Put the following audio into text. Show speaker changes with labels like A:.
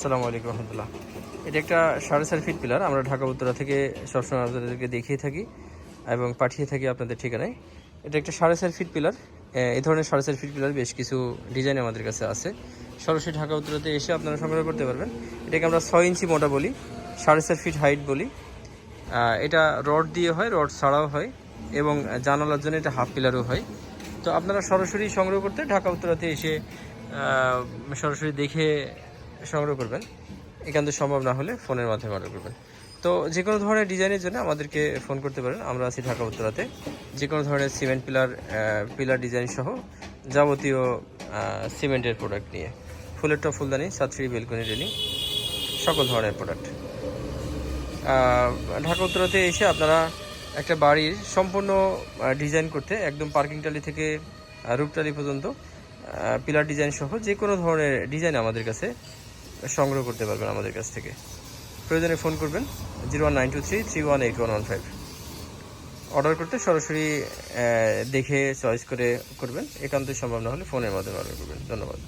A: আসসালামু আলাইকুম রহমতুল্লাহ। এটা একটা 4.5 ফিট পিলার। আমরা ঢাকা উত্তরা থেকে সবসময় আপনাদেরকে দেখিয়ে থাকি এবং পাঠিয়ে থাকি আপনাদের ঠিকানায়। এটা একটা 4.5 ফিট পিলার। এই ধরনের 4.5 ফিট পিলার বেশ কিছু ডিজাইন আমাদের কাছে আছে। সরাসরি ঢাকা উত্তরাতে এসে আপনারা সংগ্রহ করতে পারবেন। এটাকে আমরা 6 ইঞ্চি মোটা বলি, 4.5 ফিট হাইট বলি। এটা রড দিয়ে হয়, রড ছাড়াও হয় এবং জানালার জন্য এটা হাফ পিলারও হয়। তো আপনারা সরাসরি সংগ্রহ করতে ঢাকা উত্তরাতে এসে সরাসরি দেখে সংগ্রহ করবেন। এখান থেকে সম্ভব না হলে ফোনের মাধ্যমে অর্ডার করবেন। তো যে কোনো ধরনের ডিজাইনের জন্য আমাদেরকে ফোন করতে পারেন। আমরা আছি ঢাকা উত্তরাতে। যে কোনো ধরনের সিমেন্ট পিলার ডিজাইন সহ যাবতীয় সিমেন্টের প্রোডাক্ট নিয়ে, ফুলের টপ, ফুলদানি, ছাত্রী, বেলকনি, রেলিং, সকল ধরনের প্রোডাক্ট। ঢাকা উত্তরাতে এসে আপনারা একটা বাড়ির সম্পূর্ণ ডিজাইন করতে একদম পার্কিং টালি থেকে রূপটালি পর্যন্ত পিলার ডিজাইন সহ যে কোনো ধরনের ডিজাইন আমাদের কাছে সংগ্রহ করতে পারবেন। আমাদের কাছ থেকে প্রয়োজনে ফোন করবেন 01923318115। অর্ডার করতে সরাসরি দেখে চয়েস করে করবেন। একান্তই সম্ভব না হলে ফোনের মাধ্যমে অর্ডার করবেন। ধন্যবাদ।